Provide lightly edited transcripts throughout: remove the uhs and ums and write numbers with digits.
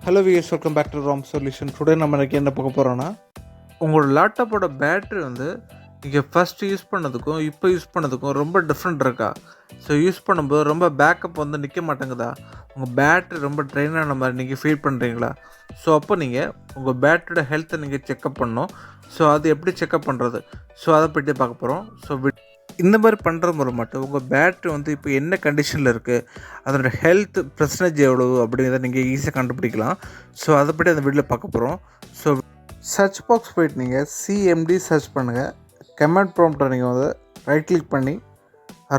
Hello viewers, welcome back to Ram solution. Today நம்ம எனக்கு என்ன பார்க்க போகிறோன்னா, உங்களோட லேப்டாப்போட பேட்ரி வந்து நீங்கள் ஃபஸ்ட்டு யூஸ் பண்ணதுக்கும் இப்போ யூஸ் பண்ணதுக்கும் ரொம்ப டிஃப்ரெண்ட் இருக்கா? ஸோ யூஸ் பண்ணும்போது ரொம்ப பேக்கப் வந்து நிற்க மாட்டேங்குதா? உங்கள் பேட்ரி ரொம்ப ட்ரெயின் ஆன மாதிரி நீங்கள் ஃபீல் பண்ணுறீங்களா? ஸோ அப்போ நீங்கள் உங்கள் பேட்டரியோட ஹெல்த்தை நீங்கள் செக்கப் பண்ணணும். ஸோ அது எப்படி செக்கப் பண்ணுறது? ஸோ அதை பற்றி பார்க்க போகிறோம். இந்த மாதிரி பண்ணுற முறை மட்டும் உங்கள் பேட்ரி வந்து இப்போ என்ன கண்டிஷனில் இருக்குது, அதோட ஹெல்த் பர்சன்டேஜ் எவ்வளவு அப்படிங்கிறத நீங்கள் ஈஸியாக கண்டுபிடிக்கலாம். ஸோ அதை பற்றி அந்த வீடியோவில் பார்க்க போகிறோம். ஸோ சர்ச் பாக்ஸ் போய்ட்டு நீங்கள் சிஎம்டி சர்ச் பண்ணுங்கள். கமெண்ட் ப்ராம்ப்டை நீங்கள் வந்து ரைட் கிளிக் பண்ணி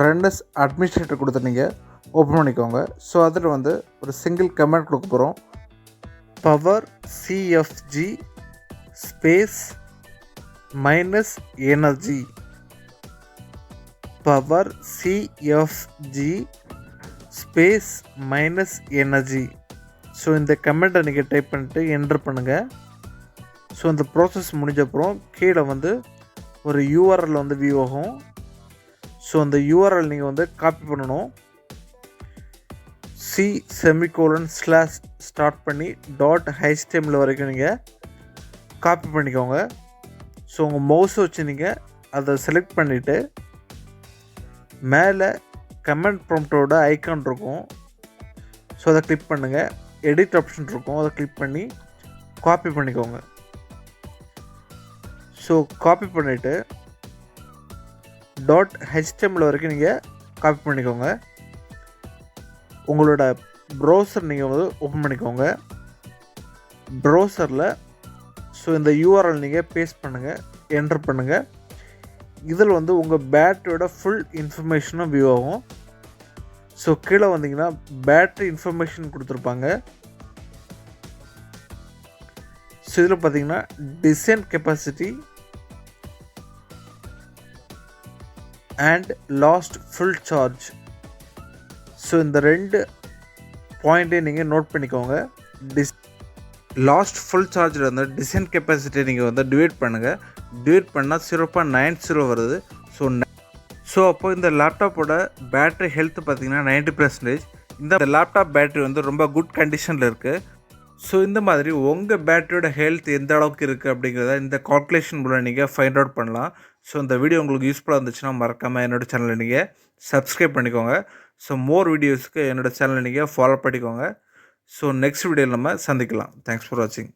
ரன்னஸ் அட்மினிஸ்ட்ரேட்டர் கொடுத்து நீங்கள் ஓப்பன் பண்ணிக்கோங்க. ஸோ அதில் வந்து ஒரு சிங்கிள் கமெண்ட் கொடுக்க போகிறோம். Power CFG space minus energy. Power CFG space minus energy. So இந்த கமெண்ட்டை நீங்கள் டைப் பண்ணிட்டு என்டர் பண்ணுங்கள். ஸோ இந்த ப்ராசஸ் முடிஞ்சப்புறம் கீழே வந்து ஒரு யூஆர்எல் வந்து வியூ ஆகும். ஸோ அந்த யூஆர்எல் நீங்கள் வந்து காப்பி பண்ணணும். C:// ஸ்டார்ட் பண்ணி .html வரைக்கும் நீங்கள் காப்பி பண்ணிக்கோங்க. ஸோ உங்கள் மவுஸை வச்சு நீங்கள் அதை செலக்ட் பண்ணிவிட்டு மேலே கமெண்ட் ப்ராம்ப்டோட ஐக்கான் இருக்கும். ஸோ அதை கிளிக் பண்ணுங்கள். எடிட் ஆப்ஷன் இருக்கும், அதை கிளிக் பண்ணி காப்பி பண்ணிக்கோங்க. ஸோ காப்பி பண்ணிவிட்டு .html வரைக்கும் நீங்கள் காப்பி பண்ணிக்கோங்க. உங்களோட ப்ரௌசர் நீங்கள் வந்து ஓப்பன் பண்ணிக்கோங்க. ப்ரௌசரில் ஸோ இந்த யூஆர்எல் நீங்கள் பேஸ்ட் பண்ணுங்கள், என்டர் பண்ணுங்கள். இதில் வந்து உங்கள் பேட்டரியோட ஃபுல் இன்ஃபர்மேஷனும் வியூ ஆகும். ஸோ கீழே வந்தீங்கன்னா பேட்ரி இன்ஃபர்மேஷன் கொடுத்துருப்பாங்க. ஸோ இதில் பார்த்தீங்கன்னா design capacity and last full charge. So இந்த ரெண்டு பாயிண்ட்டையும் நீங்கள் நோட் பண்ணிக்கோங்க. லாஸ்ட் ஃபுல் சார்ஜில் வந்து டிசைன் கெப்பாசிட்டியை நீங்கள் வந்து டிவைட் பண்ணுங்கள். டிவைட் பண்ணால் 0.90 வருது. ஸோ அப்போ இந்த லேப்டாப்போட பேட்ரி ஹெல்த் பார்த்திங்கன்னா 90%. இந்த லேப்டாப் பேட்ரி வந்து ரொம்ப குட் கண்டிஷனில் இருக்குது. ஸோ இந்த மாதிரி உங்கள் பேட்டரியோட ஹெல்த் எந்த அளவுக்கு இருக்குது அப்படிங்கிறத இந்த கால்குலேஷன் மூலம் நீங்கள் ஃபைண்ட் அவுட் பண்ணலாம். ஸோ இந்த வீடியோ உங்களுக்கு யூஸ்ஃபுல்லாக இருந்துச்சுன்னா மறக்காமல் என்னோடய சேனலை நீங்கள் சப்ஸ்கிரைப் பண்ணிக்கோங்க. ஸோ மோர் வீடியோஸ்க்கு என்னோடய சேனலை நீங்கள் ஃபாலோ பண்ணிக்கோங்க. ஸோ நெக்ஸ்ட் வீடியோவில் நம்ம சந்திக்கலாம். தேங்க்ஸ் ஃபார் வாட்சிங்.